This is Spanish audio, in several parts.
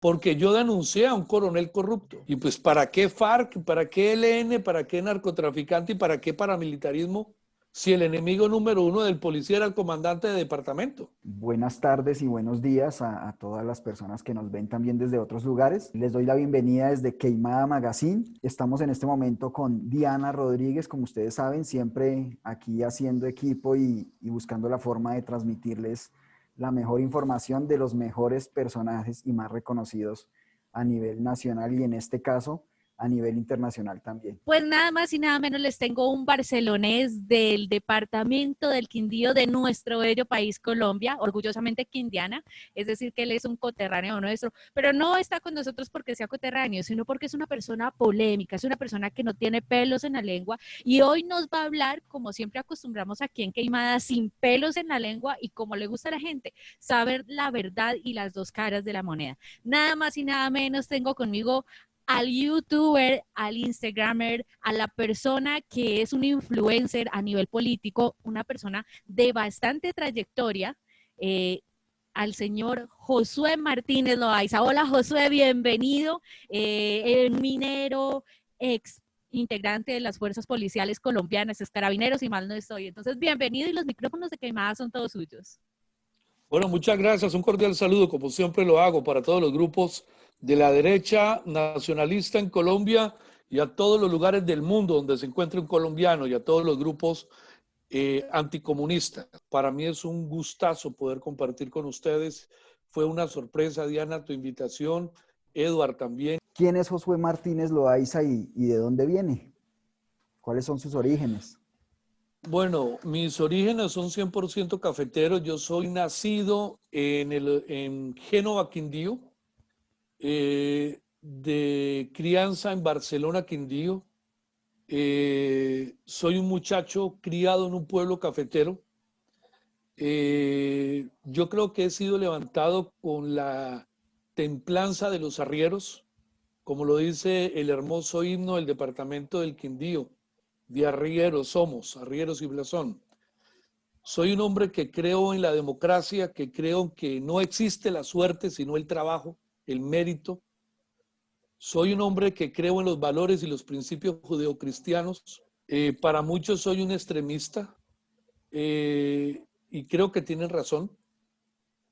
porque yo denuncié a un coronel corrupto. Y pues, ¿para qué FARC? ¿Para qué ELN? ¿Para qué narcotraficante? ¿Y para qué paramilitarismo? Si el enemigo número uno del policía era el comandante de departamento. Buenas tardes y buenos días a todas las personas que nos ven también desde otros lugares. Les doy la bienvenida desde Queimada Magazine. Estamos en este momento con Diana Rodríguez, como ustedes saben, siempre aquí haciendo equipo y buscando la forma de transmitirles la mejor información de los mejores personajes y más reconocidos a nivel nacional y en este caso a nivel internacional también. Pues nada más y nada menos les tengo un barcelonés del departamento del Quindío de nuestro bello país Colombia, orgullosamente quindiana, es decir que él es un coterráneo nuestro, pero no está con nosotros porque sea coterráneo, sino porque es una persona polémica, es una persona que no tiene pelos en la lengua y hoy nos va a hablar, como siempre acostumbramos aquí en Queimada, sin pelos en la lengua y como le gusta a la gente, saber la verdad y las dos caras de la moneda. Nada más y nada menos tengo conmigo al youtuber, al instagramer, a la persona que es un influencer a nivel político, una persona de bastante trayectoria, al señor Josué Martínez Loaiza. Hola Josué, bienvenido, el minero, ex integrante de las fuerzas policiales colombianas, es carabineros y mal no estoy. Entonces, bienvenido y los micrófonos de Queimada son todos suyos. Bueno, muchas gracias. Un cordial saludo, como siempre lo hago, para todos los grupos de la derecha nacionalista en Colombia y a todos los lugares del mundo donde se encuentre un colombiano y a todos los grupos anticomunistas. Para mí es un gustazo poder compartir con ustedes. Fue una sorpresa, Diana, tu invitación. Eduard también. ¿Quién es Josué Martínez Loaiza y de dónde viene? ¿Cuáles son sus orígenes? Bueno, mis orígenes son 100% cafeteros. Yo soy nacido en Génova, Quindío, de crianza en Barcelona, Quindío. Soy un muchacho criado en un pueblo cafetero. Yo creo que he sido levantado con la templanza de los arrieros, como lo dice el hermoso himno del departamento del Quindío. De arrieros somos, arrieros y blasón. Soy un hombre que creo en la democracia, que creo que no existe la suerte, sino el trabajo, el mérito. Soy un hombre que creo en los valores y los principios judeocristianos. Para muchos soy un extremista y creo que tienen razón.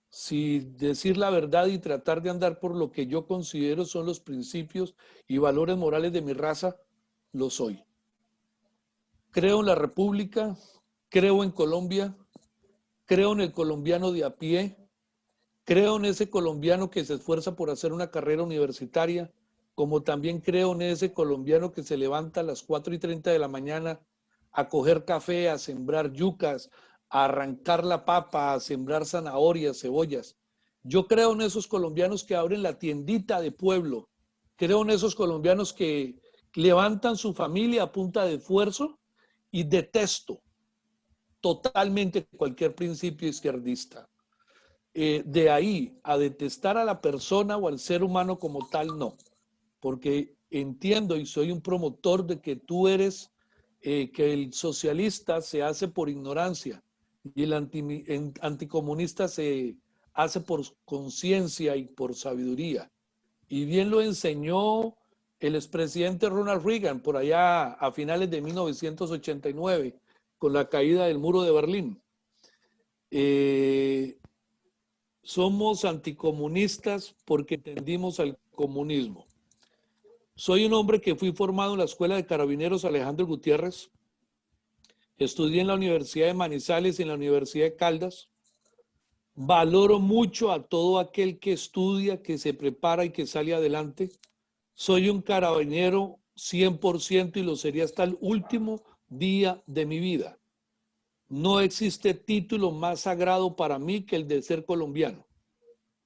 Si decir la verdad y tratar de andar por lo que yo considero son los principios y valores morales de mi raza, lo soy. Creo en la República, creo en Colombia, creo en el colombiano de a pie, creo en ese colombiano que se esfuerza por hacer una carrera universitaria, como también creo en ese colombiano que se levanta a las 4:30 de la mañana a coger café, a sembrar yucas, a arrancar la papa, a sembrar zanahorias, cebollas. Yo creo en esos colombianos que abren la tiendita de pueblo, creo en esos colombianos que levantan su familia a punta de esfuerzo y detesto totalmente cualquier principio izquierdista. De ahí a detestar a la persona o al ser humano como tal, no, porque entiendo y soy un promotor de que tú eres, que el socialista se hace por ignorancia y el anticomunista se hace por conciencia y por sabiduría. Y bien lo enseñó el expresidente Ronald Reagan por allá a finales de 1989 con la caída del muro de Berlín. Somos anticomunistas porque tendimos al comunismo. Soy un hombre que fui formado en la Escuela de Carabineros Alejandro Gutiérrez. Estudié en la Universidad de Manizales y en la Universidad de Caldas. Valoro mucho a todo aquel que estudia, que se prepara y que sale adelante. Soy un carabinero 100% y lo sería hasta el último día de mi vida. No existe título más sagrado para mí que el de ser colombiano.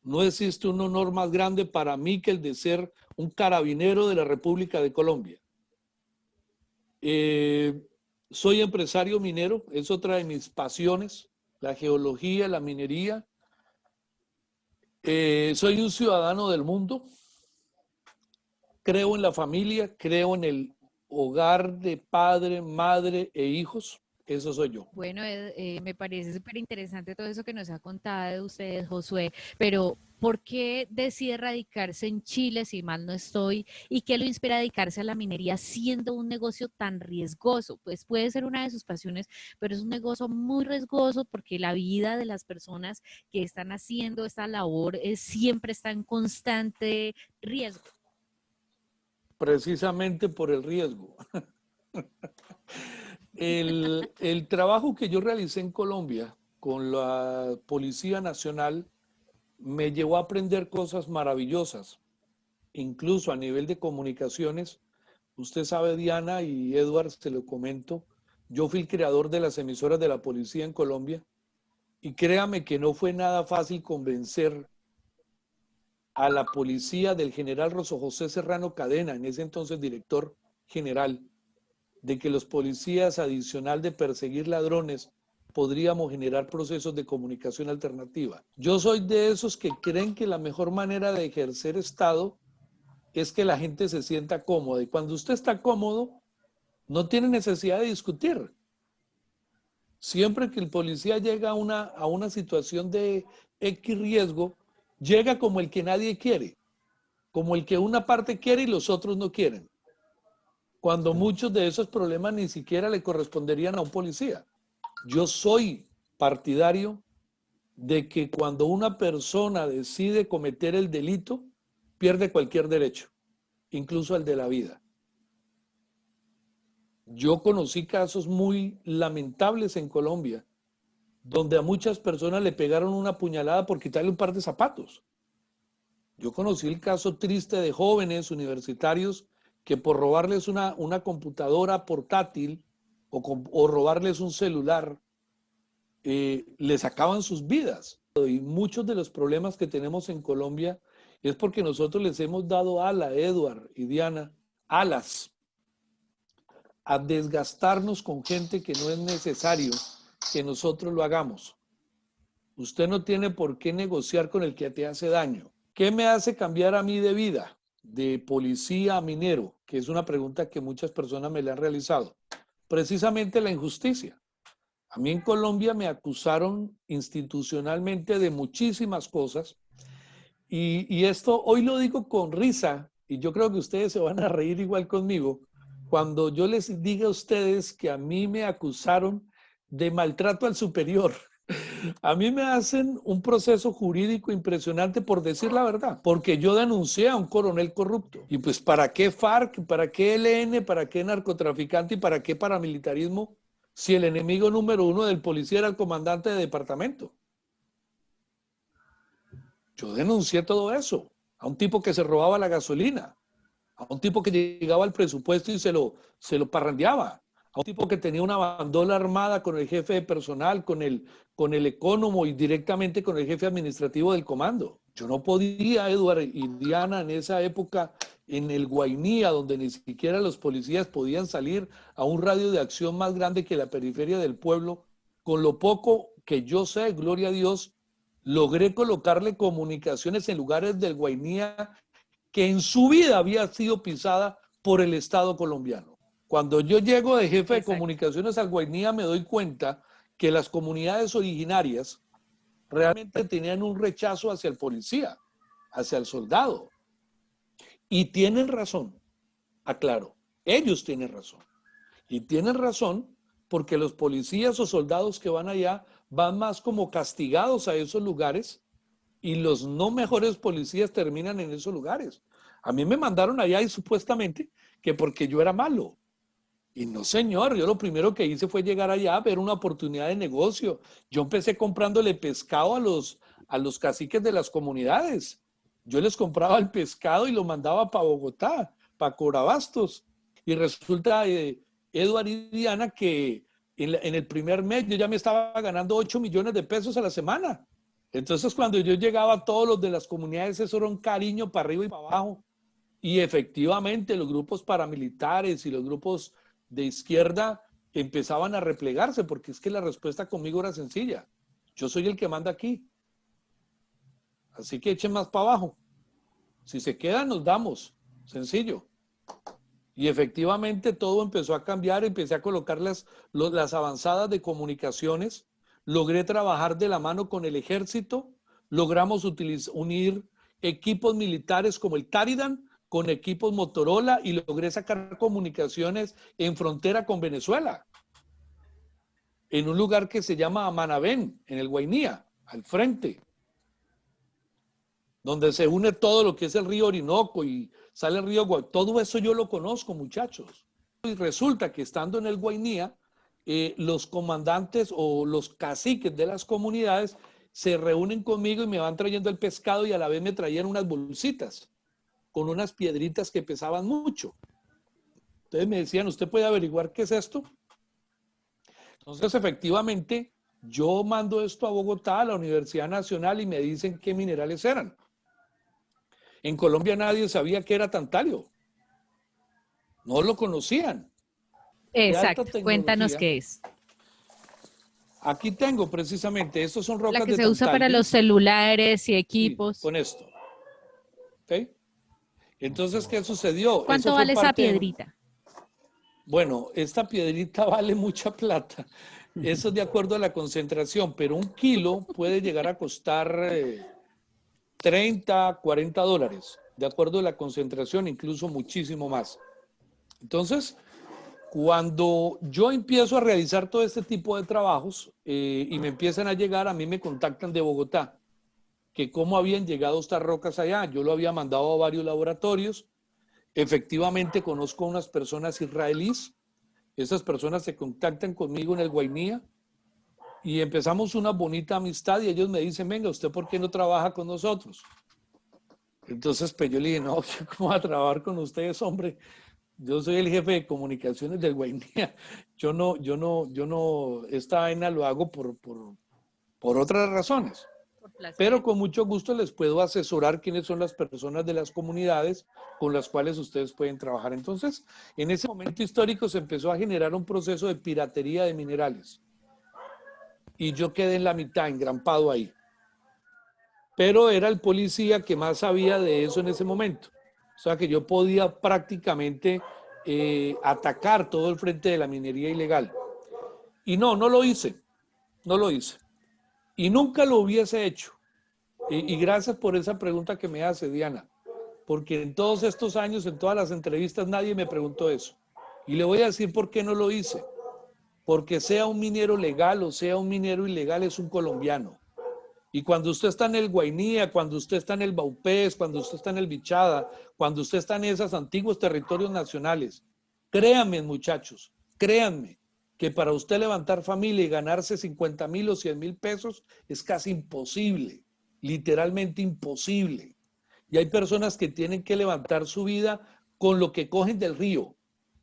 No existe un honor más grande para mí que el de ser un carabinero de la República de Colombia. Soy empresario minero, es otra de mis pasiones, la geología, la minería. Soy un ciudadano del mundo. Creo en la familia, creo en el hogar de padre, madre e hijos. Eso soy yo. Bueno, me parece súper interesante todo eso que nos ha contado de ustedes, Josué, pero ¿Por qué decide radicarse en Chile, si mal no estoy, y qué lo inspira a dedicarse a la minería siendo un negocio tan riesgoso? Pues puede ser una de sus pasiones, pero es un negocio muy riesgoso porque la vida de las personas que están haciendo esta labor siempre está en constante riesgo. Precisamente por el riesgo. El trabajo que yo realicé en Colombia con la Policía Nacional me llevó a aprender cosas maravillosas, incluso a nivel de comunicaciones. Usted sabe, Diana y Edward, se lo comento, yo fui el creador de las emisoras de la policía en Colombia y créame que no fue nada fácil convencer a la policía del general Rosso José Serrano Cadena, en ese entonces director general, de que los policías, adicional de perseguir ladrones, podríamos generar procesos de comunicación alternativa. Yo soy de esos que creen que la mejor manera de ejercer Estado es que la gente se sienta cómoda. Y cuando usted está cómodo, no tiene necesidad de discutir. Siempre que el policía llega a una situación de X riesgo, llega como el que nadie quiere, como el que una parte quiere y los otros no quieren. Cuando muchos de esos problemas ni siquiera le corresponderían a un policía. Yo soy partidario de que cuando una persona decide cometer el delito, pierde cualquier derecho, incluso el de la vida. Yo conocí casos muy lamentables en Colombia, donde a muchas personas le pegaron una puñalada por quitarle un par de zapatos. Yo conocí el caso triste de jóvenes universitarios que por robarles una computadora portátil o robarles un celular, les acaban sus vidas. Y muchos de los problemas que tenemos en Colombia es porque nosotros les hemos dado Edward y Diana, alas, a desgastarnos con gente que no es necesario que nosotros lo hagamos. Usted no tiene por qué negociar con el que te hace daño. ¿Qué me hace cambiar a mí de vida? De policía a minero, que es una pregunta que muchas personas me le han realizado. Precisamente la injusticia. A mí en Colombia me acusaron institucionalmente de muchísimas cosas y esto hoy lo digo con risa y yo creo que ustedes se van a reír igual conmigo cuando yo les diga a ustedes que a mí me acusaron de maltrato al superior. A mí me hacen un proceso jurídico impresionante por decir la verdad, porque yo denuncié a un coronel corrupto. Y pues, ¿para qué FARC? ¿Para qué ELN? ¿Para qué narcotraficante? ¿Y para qué paramilitarismo? Si el enemigo número uno del policía era el comandante de departamento. Yo denuncié todo eso. A un tipo que se robaba la gasolina. A un tipo que llegaba al presupuesto y se lo parrandeaba. A un tipo que tenía una bandola armada con el jefe de personal, con el ecónomo y directamente con el jefe administrativo del comando. Yo no podía, Edward y Diana, en esa época, en el Guainía, donde ni siquiera los policías podían salir a un radio de acción más grande que la periferia del pueblo, con lo poco que yo sé, gloria a Dios, logré colocarle comunicaciones en lugares del Guainía que en su vida había sido pisada por el Estado colombiano. Cuando yo llego de jefe de comunicaciones al Guainía, me doy cuenta que las comunidades originarias realmente tenían un rechazo hacia el policía, hacia el soldado. Y tienen razón, aclaro, ellos tienen razón. Y tienen razón porque los policías o soldados que van allá van más como castigados a esos lugares y los no mejores policías terminan en esos lugares. A mí me mandaron allá y supuestamente que porque yo era malo. Y no, señor, yo lo primero que hice fue llegar allá a ver una oportunidad de negocio. Yo empecé comprándole pescado a los caciques de las comunidades. Yo les compraba el pescado y lo mandaba para Bogotá, para Corabastos. Y resulta, Edward y Diana, que en el primer mes yo ya me estaba ganando 8 millones de pesos a la semana. Entonces, cuando yo llegaba, todos los de las comunidades, eso era un cariño para arriba y para abajo. Y efectivamente, los grupos paramilitares y los grupos de izquierda empezaban a replegarse, porque es que la respuesta conmigo era sencilla. Yo soy el que manda aquí. Así que echen más para abajo. Si se quedan, nos damos. Sencillo. Y efectivamente todo empezó a cambiar, empecé a colocar las avanzadas de comunicaciones, logré trabajar de la mano con el ejército, logramos unir equipos militares como el Taridan con equipos Motorola y logré sacar comunicaciones en frontera con Venezuela, en un lugar que se llama Amanabén, en el Guainía, al frente, donde se une todo lo que es el río Orinoco y sale el río Guainía. Todo eso yo lo conozco, muchachos. Y resulta que estando en el Guainía, los comandantes o los caciques de las comunidades se reúnen conmigo y me van trayendo el pescado y a la vez me traían unas bolsitas con unas piedritas que pesaban mucho. Entonces me decían, ¿usted puede averiguar qué es esto? Entonces, efectivamente, yo mando esto a Bogotá, a la Universidad Nacional, y me dicen qué minerales eran. En Colombia nadie sabía qué era tantalio. No lo conocían. De alta Exacto, cuéntanos tecnología. qué es. Aquí tengo precisamente, estos son La rocas que de se usa para tantalio. los celulares y Sí, equipos. con esto. ¿Ok? Entonces, ¿qué sucedió? ¿Cuánto Eso fue vale esa parte de... piedrita? Bueno, esta piedrita vale mucha plata. Eso es de acuerdo a la concentración, pero un kilo puede llegar a costar 30, 40 dólares, de acuerdo a la concentración, incluso muchísimo más. Entonces, cuando yo empiezo a realizar todo este tipo de trabajos y me empiezan a llegar, a mí me contactan de Bogotá, que cómo habían llegado estas rocas allá. Yo lo había mandado a varios laboratorios. Efectivamente, conozco a unas personas israelíes. Esas personas se contactan conmigo en el Guainía y empezamos una bonita amistad y ellos me dicen, venga, ¿usted por qué no trabaja con nosotros? Entonces, pues yo le dije, no, ¿cómo voy a trabajar con ustedes, hombre? Yo soy el jefe de comunicaciones del Guainía. Yo no, esta vaina lo hago por otras razones. Por placer. Pero con mucho gusto les puedo asesorar quiénes son las personas de las comunidades con las cuales ustedes pueden trabajar. Entonces, en ese momento histórico se empezó a generar un proceso de piratería de minerales. Y yo quedé en la mitad, engrampado ahí. Pero era el policía que más sabía de eso en ese momento. O sea que yo podía prácticamente atacar todo el frente de la minería ilegal. Y no lo hice. No lo hice. Y nunca lo hubiese hecho. Y gracias por esa pregunta que me hace, Diana, porque en todos estos años, en todas las entrevistas, nadie me preguntó eso. Y le voy a decir por qué no lo hice. Porque sea un minero legal o sea un minero ilegal, es un colombiano. Y cuando usted está en el Guainía, cuando usted está en el Baupés, cuando usted está en el Bichada, cuando usted está en esos antiguos territorios nacionales, créanme, muchachos, créanme, que para usted levantar familia y ganarse 50,000 o 100,000 pesos es casi imposible. Literalmente imposible. Y hay personas que tienen que levantar su vida con lo que cogen del río.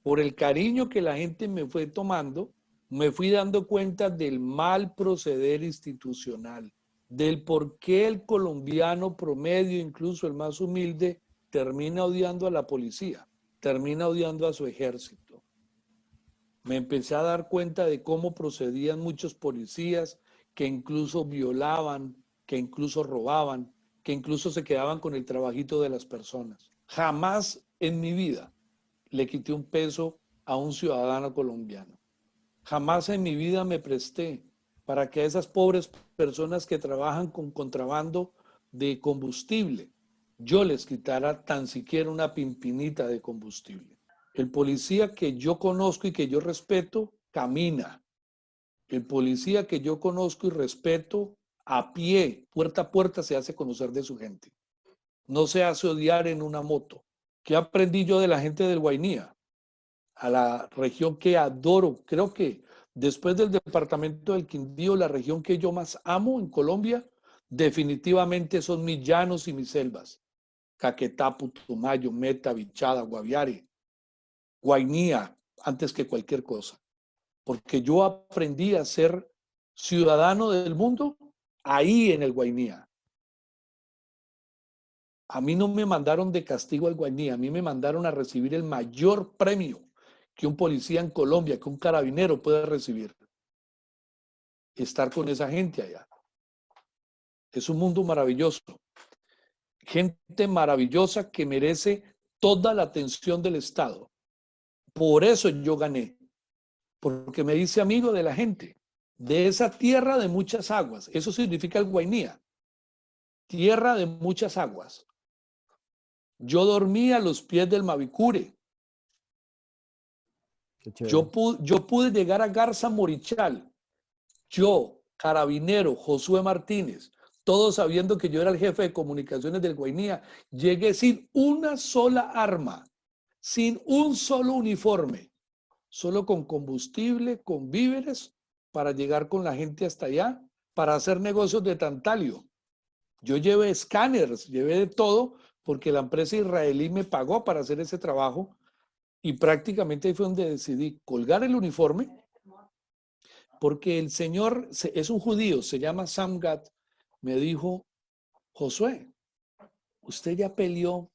Por el cariño que la gente me fue tomando, me fui dando cuenta del mal proceder institucional, del por qué el colombiano promedio, incluso el más humilde, termina odiando a la policía, termina odiando a su ejército. Me empecé a dar cuenta de cómo procedían muchos policías que incluso violaban, que incluso robaban, que incluso se quedaban con el trabajito de las personas. Jamás en mi vida le quité un peso a un ciudadano colombiano. Jamás en mi vida me presté para que a esas pobres personas que trabajan con contrabando de combustible, yo les quitara tan siquiera una pimpinita de combustible. El policía que yo conozco y que yo respeto, camina. El policía que yo conozco y respeto, a pie, puerta a puerta, se hace conocer de su gente. No se hace odiar en una moto. ¿Qué aprendí yo de la gente del Guainía? A la región que adoro. Creo que después del departamento del Quindío, la región que yo más amo en Colombia, definitivamente son mis llanos y mis selvas. Caquetá, Putumayo, Meta, Bichada, Guaviare, Guainía, antes que cualquier cosa. Porque yo aprendí a ser ciudadano del mundo ahí en el Guainía. A mí no me mandaron de castigo al Guainía, a mí me mandaron a recibir el mayor premio que un policía en Colombia, que un carabinero puede recibir. Estar con esa gente allá. Es un mundo maravilloso. Gente maravillosa que merece toda la atención del Estado. Por eso yo gané. Porque me hice amigo de la gente. De esa tierra de muchas aguas. Eso significa el Guainía. tierra de muchas aguas. Yo dormí a los pies del Mavicure. Qué chévere. Yo pude llegar a Garza Morichal. Yo, carabinero, Josué Martínez, todos sabiendo que yo era el jefe de comunicaciones del Guainía, llegué sin una sola arma, sin un solo uniforme, solo con combustible, con víveres, para llegar con la gente hasta allá, para hacer negocios de tantalio. Yo llevé escáneres, llevé de todo, porque la empresa israelí me pagó para hacer ese trabajo, y prácticamente ahí fue donde decidí colgar el uniforme, porque el señor es un judío, se llama Sam Gad, me dijo: Josué, usted ya peleó,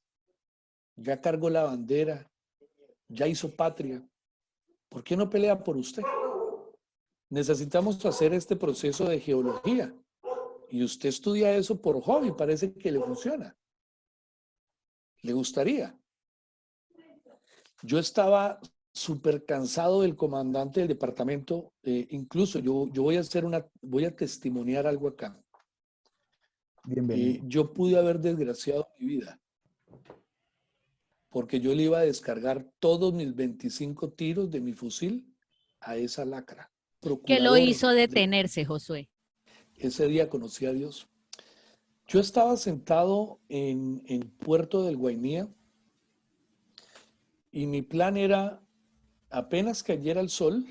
ya cargó la bandera, ya hizo patria, ¿por qué no pelea por usted? Necesitamos hacer este proceso de geología, y usted estudia eso por hobby, parece que le funciona. ¿Le gustaría? Yo estaba súper cansado del comandante del departamento, incluso yo voy a testimoniar algo acá. Bienvenido. Yo pude haber desgraciado mi vida, porque yo le iba a descargar todos mis 25 tiros de mi fusil a esa lacra. ¿Qué lo hizo Procurador detenerse, Josué? ese día conocí a Dios. Yo estaba sentado en Puerto del Guainía y mi plan era, apenas cayera el sol,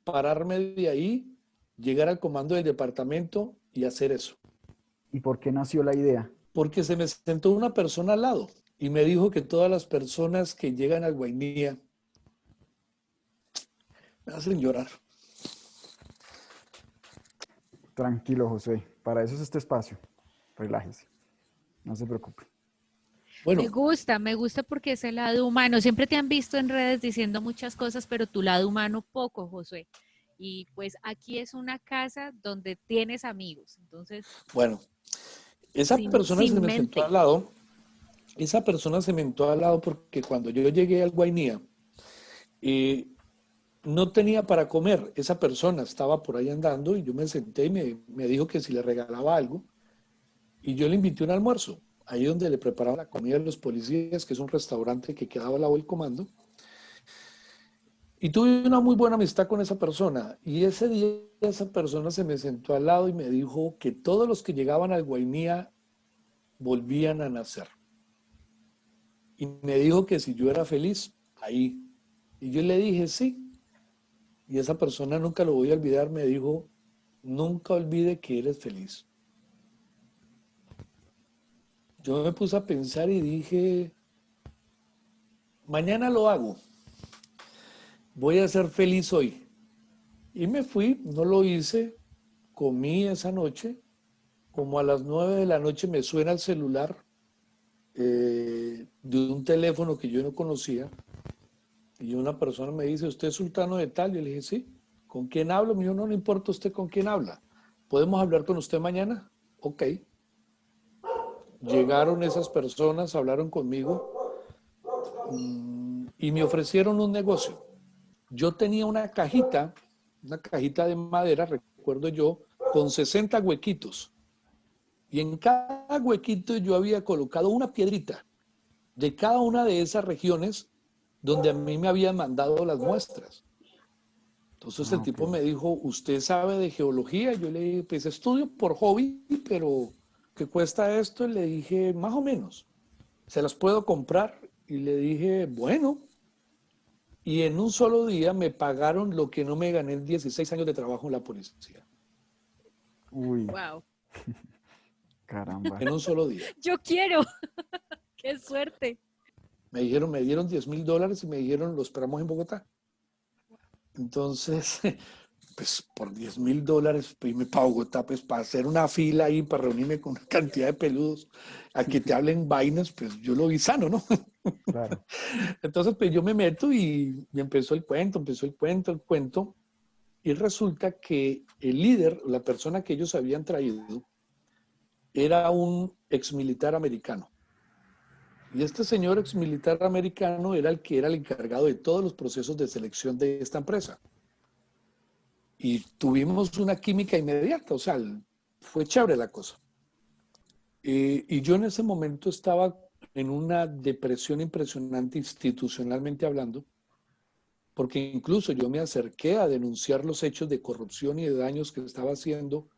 pararme de ahí, llegar al comando del departamento y hacer eso. ¿Y por qué nació la idea? Porque se me sentó una persona al lado y me dijo que todas las personas que llegan al Guainía me hacen llorar. Tranquilo, José. Para eso es este espacio. Relájese. No se preocupe. Bueno, Me gusta porque es el lado humano. Siempre te han visto en redes diciendo muchas cosas, pero tu lado humano poco, Josué. Y pues aquí es una casa donde tienes amigos. Entonces, bueno, esa persona se me sentó al lado. Esa persona se me sentó al lado porque cuando yo llegué al Guainía, no tenía para comer. Esa persona estaba por ahí andando y yo me senté y me dijo que si le regalaba algo. Y yo le invité un almuerzo, ahí donde le preparaban la comida a los policías, que es un restaurante que quedaba al lado del comando. Y tuve una muy buena amistad con esa persona. Y ese día esa persona se me sentó al lado y me dijo que todos los que llegaban al Guainía volvían a nacer. Y me dijo que si yo era feliz, ahí. Y yo le dije sí. Y esa persona, nunca lo voy a olvidar, me dijo: nunca olvide que eres feliz. Yo me puse a pensar y dije: mañana lo hago. Voy a ser feliz hoy. Y me fui, no lo hice, comí esa noche. Como a las 9 de la noche me suena el celular de un teléfono que yo no conocía. Y una persona me dice: ¿usted es sultano de tal? Yo le dije: sí. ¿Con quién hablo? Me dijo: no, no importa usted con quién habla. ¿Podemos hablar con usted mañana? Ok. Llegaron esas personas, hablaron conmigo y me ofrecieron un negocio. Yo tenía una cajita de madera, recuerdo yo, con 60 huequitos. Y en cada huequito yo había colocado una piedrita de cada una de esas regiones donde a mí me habían mandado las muestras. Entonces el tipo me dijo: ¿usted sabe de geología? Yo le dije: pues estudio por hobby, pero ¿qué cuesta esto? Y le dije: más o menos. ¿Se las puedo comprar? Y le dije: bueno. Y en un solo día me pagaron lo que no me gané en 16 años de trabajo en la policía. Uy, wow. caramba. En un solo día. Yo quiero. Qué suerte. Me dieron $10,000 y me dijeron: lo esperamos en Bogotá. Entonces, pues por $10,000, pues irme para Bogotá, pues para hacer una fila ahí, para reunirme con una cantidad de peludos, a que te hablen vainas, pues yo lo vi sano, ¿no? Claro. Entonces, pues yo me meto y empezó el cuento, y resulta que el líder, la persona que ellos habían traído, era un exmilitar americano. Y este señor exmilitar americano era el que era el encargado de todos los procesos de selección de esta empresa. Y tuvimos una química inmediata, o sea, fue chévere la cosa. Y yo en ese momento estaba en una depresión impresionante institucionalmente hablando, porque incluso yo me acerqué a denunciar los hechos de corrupción y de daños que estaba haciendo,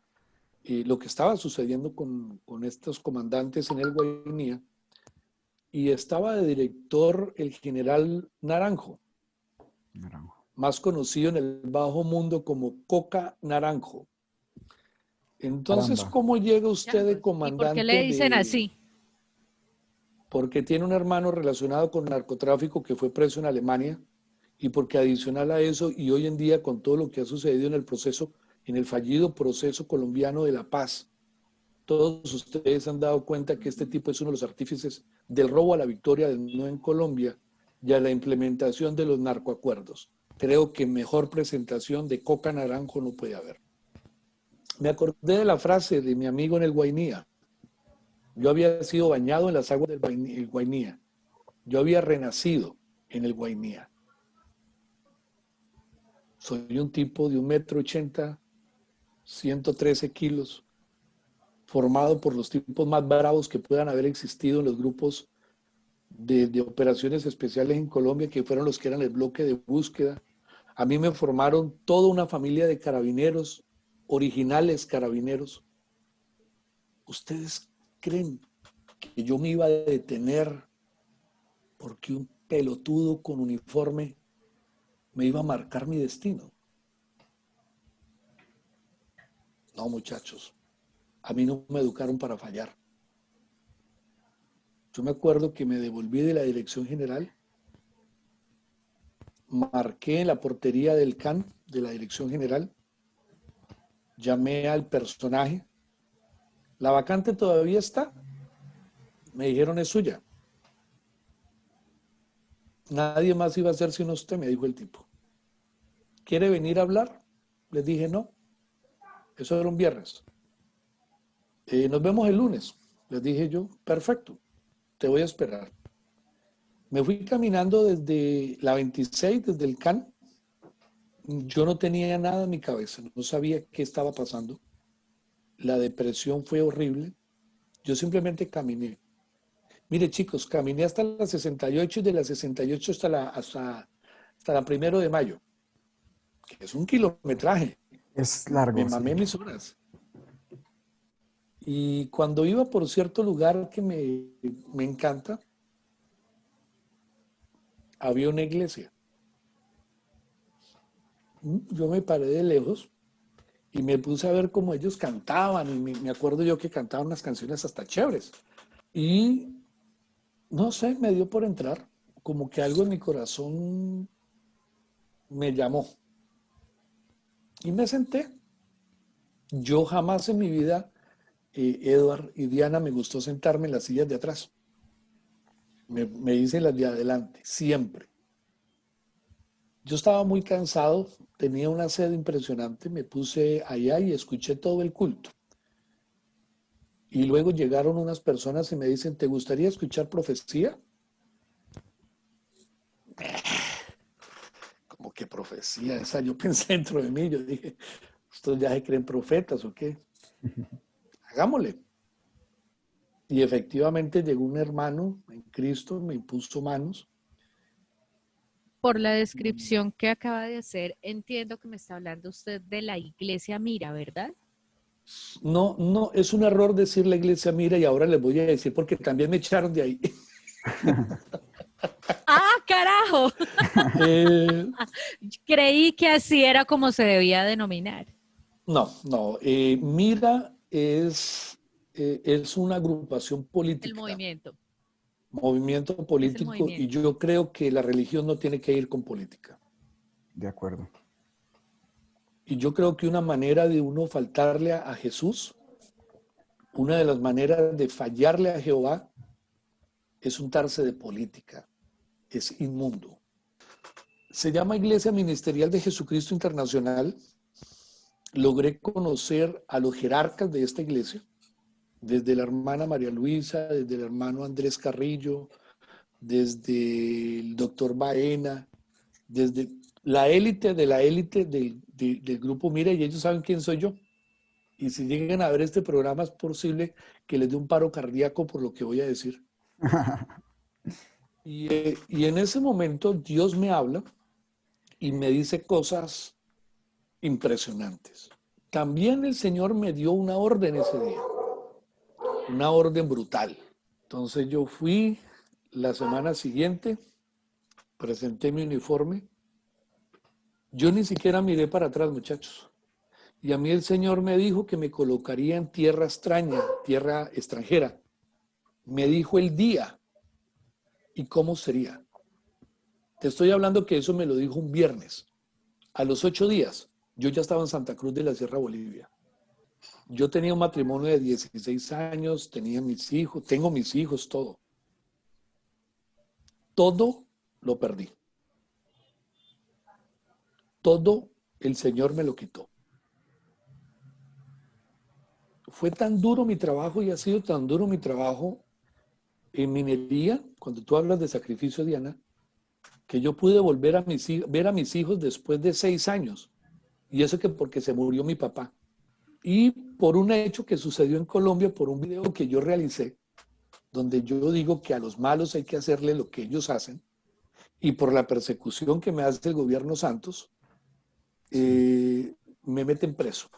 lo que estaba sucediendo con estos comandantes en el Guainía, y estaba de director el general Naranjo, Naranjo. más conocido en el bajo mundo como Coca Naranjo. Entonces, Caramba. ¿cómo llega usted de ¿Y por qué le comandante dicen de...? así? Porque tiene un hermano relacionado con narcotráfico que fue preso en Alemania, y porque adicional a eso, y hoy en día con todo lo que ha sucedido en el proceso, en el fallido proceso colombiano de la paz, todos ustedes han dado cuenta que este tipo es uno de los artífices del robo a la victoria del no en Colombia y a la implementación de los narcoacuerdos. Creo que mejor presentación de Coca Naranjo no puede haber. Me acordé de la frase de mi amigo en el Guainía. Yo había sido bañado en las aguas del Guainía. Yo había renacido en el Guainía. Soy un tipo de 1,80 m, 113 kilos, formado por los tipos más bravos que puedan haber existido en los grupos de operaciones especiales en Colombia, que fueron los que eran el bloque de búsqueda. A mí me formaron toda una familia de carabineros, originales carabineros. ¿Ustedes creen que yo me iba a detener porque un pelotudo con uniforme me iba a marcar mi destino? No, muchachos, a mí no me educaron para fallar. Yo me acuerdo que me devolví de la dirección general, marqué en la portería del CAN de la dirección general, llamé al personaje, la vacante todavía está, me dijeron es suya. Nadie más iba a hacer sino usted, me dijo el tipo. ¿Quiere venir a hablar? Les dije no, eso era un viernes. Nos vemos el lunes, les dije yo, perfecto, te voy a esperar. Me fui caminando desde la 26, desde el CAN. Yo no tenía nada en mi cabeza, no sabía qué estaba pasando. La depresión fue horrible. Yo simplemente caminé. Mire, chicos, caminé hasta la 68 y de la 68 hasta la 1 de mayo, que es un kilometraje. Es Me largo, sí. mamé mis horas. Y cuando iba por cierto lugar que me encanta, había una iglesia. Yo me paré de lejos y me puse a ver cómo ellos cantaban. Y me acuerdo yo que cantaban unas canciones hasta chéveres. Y no sé, me dio por entrar. Como que algo en mi corazón me llamó. Y me senté. Yo jamás en mi vida, Edward y Diana, me gustó sentarme en las sillas de atrás. Me hice las de adelante, siempre. Yo estaba muy cansado, tenía una sed impresionante, me puse allá y escuché todo el culto. Y luego llegaron unas personas y me dicen, ¿te gustaría escuchar profecía? Como que profecía esa, yo pensé dentro de mí, yo dije, ¿estos ya se creen profetas o qué? Hagámosle. Y efectivamente llegó un hermano en Cristo, me impuso manos. Por la descripción que acaba de hacer, entiendo que me está hablando usted de la iglesia Mira, ¿verdad? No, no, es un error decir la iglesia Mira y ahora les voy a decir porque también me echaron de ahí. ¡Ah, carajo! Eh, Creí que así era como se debía denominar. no, Mira es una agrupación El política, movimiento. movimiento Es el político, y movimiento. yo creo que la religión no tiene que ir con política. De acuerdo. Y yo creo que una manera de uno faltarle a Jesús, una de las maneras de fallarle a Jehová, es untarse de política. Es inmundo. Se llama Iglesia Ministerial de Jesucristo Internacional. Logré conocer a los jerarcas de esta iglesia, desde la hermana María Luisa, desde el hermano Andrés Carrillo, desde el doctor Baena, desde la élite de la élite del grupo Mira, y ellos saben quién soy yo. Y si llegan a ver este programa es posible que les dé un paro cardíaco por lo que voy a decir. Y en ese momento Dios me habla y me dice cosas impresionantes. También el Señor me dio una orden ese día, una orden brutal. Entonces yo fui la semana siguiente, presenté mi uniforme. Yo ni siquiera miré para atrás, muchachos. Y a mí el Señor me dijo que me colocaría en tierra extraña, tierra extranjera. Me dijo el día y cómo sería. Te estoy hablando que eso me lo dijo un viernes. A los 8 días, yo ya estaba en Santa Cruz de la Sierra, Bolivia. Yo tenía un matrimonio de 16 años, tenía mis hijos, tengo mis hijos, todo. Todo lo perdí. Todo el Señor me lo quitó. Fue tan duro mi trabajo y ha sido tan duro mi trabajo en minería, cuando tú hablas de sacrificio, Diana, que yo pude volver a ver a mis hijos después de 6 años. Y eso que porque se murió mi papá. Y por un hecho que sucedió en Colombia, por un video que yo realicé, donde yo digo que a los malos hay que hacerle lo que ellos hacen, y por la persecución que me hace el gobierno Santos, me meten preso.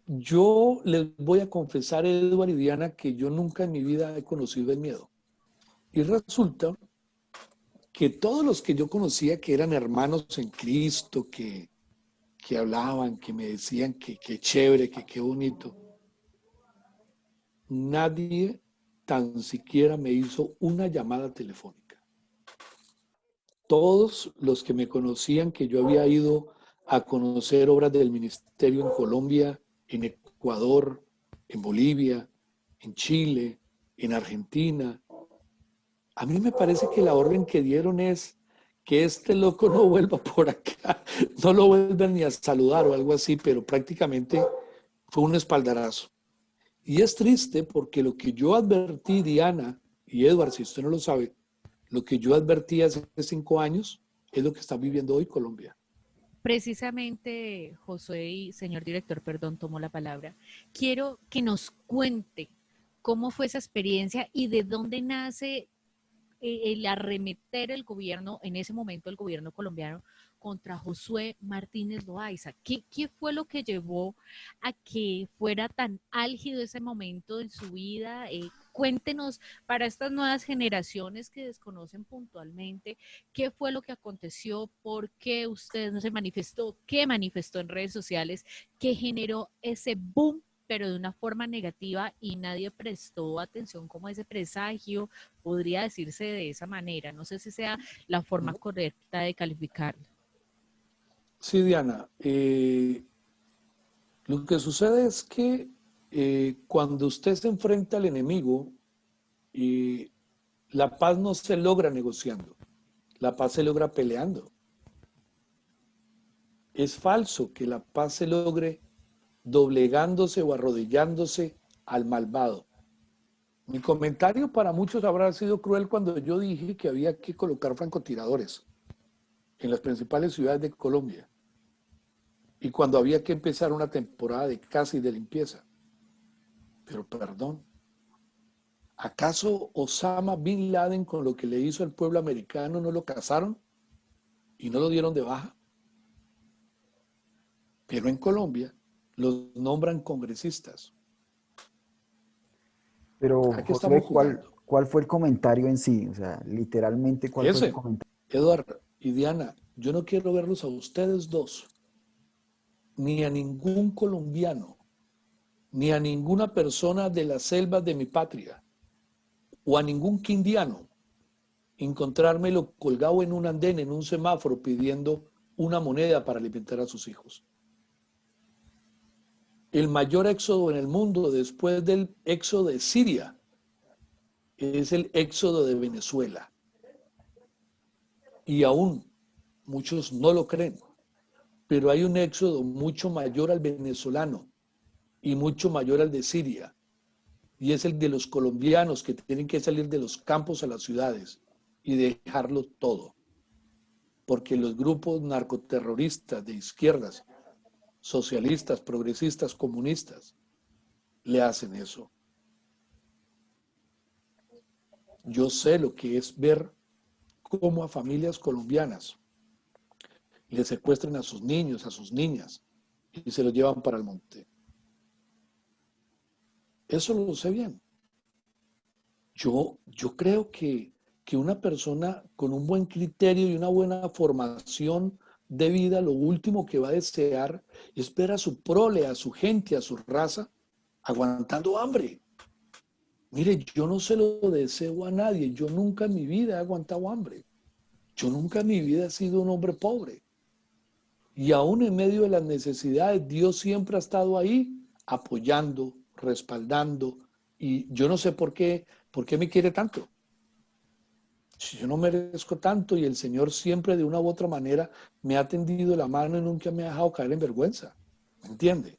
Yo les voy a confesar, Eduardo y Diana, que yo nunca en mi vida he conocido el miedo. Y resulta que todos los que yo conocía que eran hermanos en Cristo, que hablaban, que me decían que chévere, que qué bonito, nadie tan siquiera me hizo una llamada telefónica. Todos los que me conocían que yo había ido a conocer obras del ministerio en Colombia, en Ecuador, en Bolivia, en Chile, en Argentina, a mí me parece que la orden que dieron es que este loco no vuelva por acá, no lo vuelvan ni a saludar o algo así, pero prácticamente fue un espaldarazo. Y es triste porque lo que yo advertí, Diana y Edward, si usted no lo sabe, lo que yo advertí hace 5 años es lo que está viviendo hoy Colombia. Precisamente, Josué y señor director, perdón, tomo la palabra. Quiero que nos cuente cómo fue esa experiencia y de dónde nace el arremeter el gobierno, en ese momento el gobierno colombiano, contra Josué Martínez Loaiza. ¿Qué fue lo que llevó a que fuera tan álgido ese momento en su vida? Cuéntenos para estas nuevas generaciones que desconocen puntualmente qué fue lo que aconteció, por qué usted no se manifestó, qué manifestó en redes sociales, qué generó ese boom pero de una forma negativa y nadie prestó atención como ese presagio, podría decirse de esa manera. No sé si sea la forma correcta de calificarlo. Sí, Diana. Lo que sucede es que cuando usted se enfrenta al enemigo, la paz no se logra negociando, la paz se logra peleando. Es falso que la paz se logre doblegándose o arrodillándose al malvado. Mi comentario para muchos habrá sido cruel cuando yo dije que había que colocar francotiradores en las principales ciudades de Colombia y cuando había que empezar una temporada de caza y de limpieza. Pero perdón, ¿acaso Osama Bin Laden con lo que le hizo al pueblo americano no lo cazaron y no lo dieron de baja? Pero en Colombia los nombran congresistas. Pero, ¿A qué Josué, estamos jugando? ¿cuál fue el comentario en sí? O sea, literalmente, ¿cuál fue el Ese, comentario? Eduardo y Diana, yo no quiero verlos a ustedes dos, ni a ningún colombiano, ni a ninguna persona de las selvas de mi patria, o a ningún quindiano, encontrármelo colgado en un andén, en un semáforo, pidiendo una moneda para alimentar a sus hijos. El mayor éxodo en el mundo después del éxodo de Siria es el éxodo de Venezuela. Y aún muchos no lo creen, pero hay un éxodo mucho mayor al venezolano y mucho mayor al de Siria. Y es el de los colombianos que tienen que salir de los campos a las ciudades y dejarlo todo. Porque los grupos narcoterroristas de izquierdas socialistas, progresistas, comunistas, le hacen eso. Yo sé lo que es ver cómo a familias colombianas le secuestran a sus niños, a sus niñas, y se los llevan para el monte. Eso lo sé bien. Yo creo que una persona con un buen criterio y una buena formación de vida, lo último que va a desear es ver a su prole, a su gente, a su raza, aguantando hambre. Mire, yo no se lo deseo a nadie. Yo nunca en mi vida he aguantado hambre. Yo nunca en mi vida he sido un hombre pobre. Y aún en medio de las necesidades, Dios siempre ha estado ahí apoyando, respaldando. Y yo no sé por qué me quiere tanto. Si yo no merezco tanto y el Señor siempre de una u otra manera me ha tendido la mano y nunca me ha dejado caer en vergüenza. ¿Me entiende?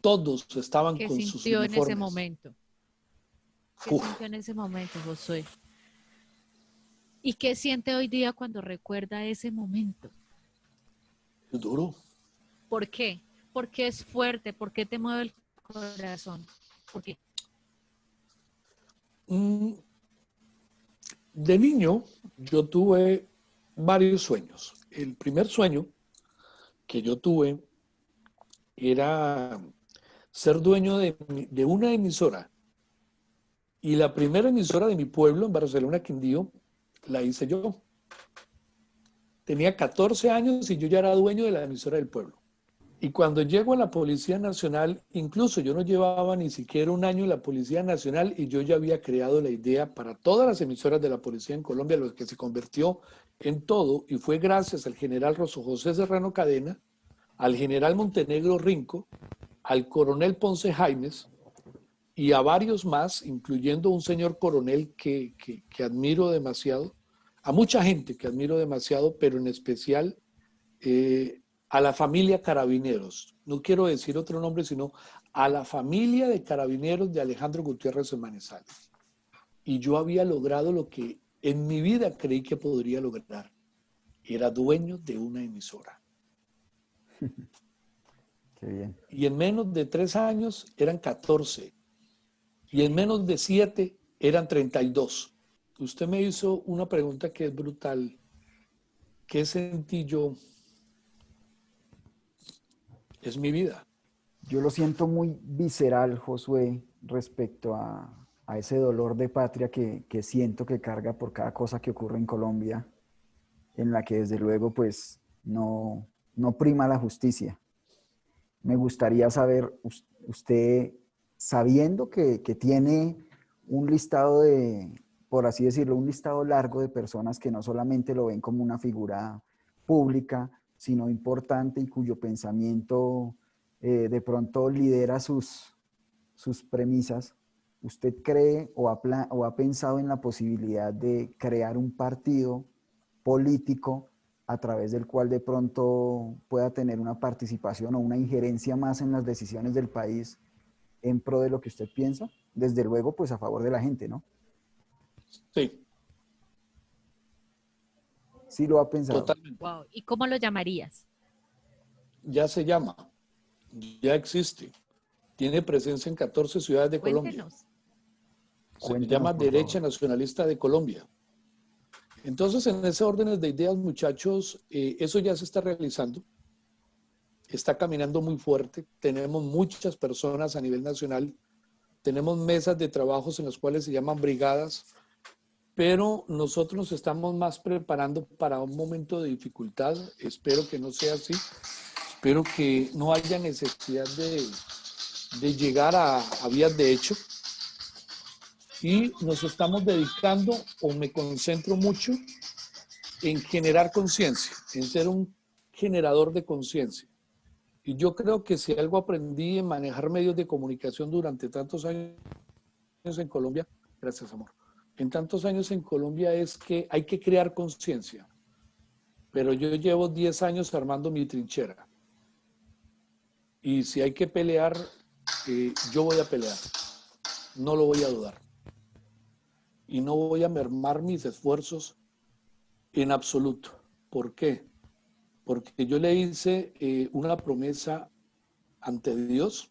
Todos estaban ¿Qué con sus sintió en ese uniformes. momento? ¿Qué Uf, sintió en ese momento, Josué? ¿Y qué siente hoy día cuando recuerda ese momento? es duro. ¿Por qué? ¿Por qué es fuerte? ¿Por qué te mueve el corazón? ¿Por qué? De niño yo tuve varios sueños. El primer sueño que yo tuve era ser dueño de una emisora. Y la primera emisora de mi pueblo, en Barcelona, Quindío, la hice yo. Tenía 14 años y yo ya era dueño de la emisora del pueblo. Y cuando llego a la Policía Nacional, incluso yo no llevaba ni siquiera un año en la Policía Nacional y yo ya había creado la idea para todas las emisoras de la policía en Colombia, lo que se convirtió en todo, y fue gracias al general José Serrano Cadena, al general Montenegro Rinco, al coronel Ponce Jaimes y a varios más, incluyendo un señor coronel que admiro demasiado, a mucha gente que admiro demasiado, pero en especial a la familia Carabineros. No quiero decir otro nombre, sino a la familia de Carabineros de Alejandro Gutiérrez de Manizales. Y yo había logrado lo que en mi vida creí que podría lograr. Era dueño de una emisora. Qué bien. Y en menos de 3 años eran 14. Y en menos de 7 eran 32. Usted me hizo una pregunta que es brutal. ¿Qué sentí yo? Es mi vida. Yo lo siento muy visceral, Josué, respecto a ese dolor de patria que siento que carga por cada cosa que ocurre en Colombia, en la que desde luego pues no prima la justicia. Me gustaría saber, usted, sabiendo que tiene un listado de, por así decirlo, un listado largo de personas que no solamente lo ven como una figura pública, sino importante y cuyo pensamiento de pronto lidera sus premisas, ¿usted cree o ha pensado en la posibilidad de crear un partido político a través del cual de pronto pueda tener una participación o una injerencia más en las decisiones del país en pro de lo que usted piensa? Desde luego, pues a favor de la gente, ¿no? Sí, Sí lo ha pensado. totalmente. Wow. ¿Y cómo lo llamarías? Ya se llama, ya existe. Tiene presencia en 14 ciudades de Colombia. Cuéntenos. Se Cuéntenos, llama por Derecha favor. Nacionalista de Colombia. Entonces, en ese orden de ideas, muchachos, eso ya se está realizando. Está caminando muy fuerte. Tenemos muchas personas a nivel nacional. Tenemos mesas de trabajos en las cuales se llaman brigadas, pero nosotros nos estamos más preparando para un momento de dificultad. Espero que no sea así. Espero que no haya necesidad de llegar a vías de hecho. Y nos estamos dedicando, o me concentro mucho, en generar conciencia, en ser un generador de conciencia. Y yo creo que si algo aprendí en manejar medios de comunicación durante tantos años en Colombia, gracias amor, en tantos años en Colombia es que hay que crear conciencia. Pero yo llevo 10 años armando mi trinchera. Y si hay que pelear, yo voy a pelear. No lo voy a dudar. Y no voy a mermar mis esfuerzos en absoluto. ¿Por qué? porque yo le hice una promesa ante Dios.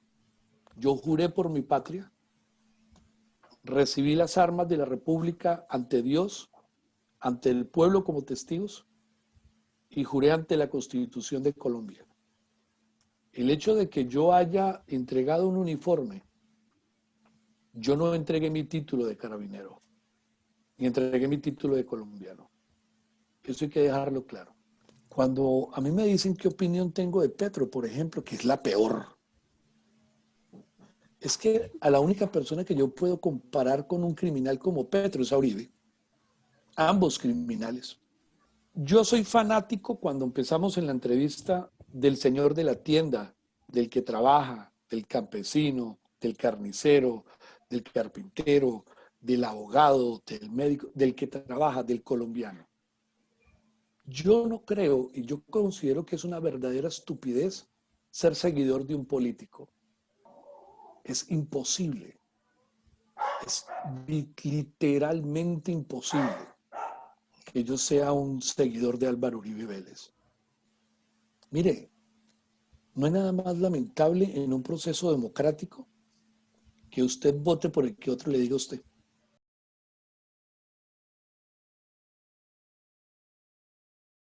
Yo juré por mi patria, recibí las armas de la República ante Dios, ante el pueblo como testigos, y juré ante la Constitución de Colombia. El hecho de que yo haya entregado un uniforme, yo no entregué mi título de carabinero, ni entregué mi título de colombiano. Eso hay que dejarlo claro. Cuando a mí me dicen qué opinión tengo de Petro, por ejemplo, que es la peor, es que a la única persona que yo puedo comparar con un criminal como Petro es a Uribe. Ambos criminales. Yo soy fanático, cuando empezamos en la entrevista, del señor de la tienda, del que trabaja, del campesino, del carnicero, del carpintero, del abogado, del médico, del que trabaja, del colombiano. Yo no creo, y yo considero que es una verdadera estupidez ser seguidor de un político. Es imposible. Es literalmente imposible que yo sea un seguidor de Álvaro Uribe Vélez. Mire, no hay nada más lamentable en un proceso democrático que usted vote por el que otro le diga a usted.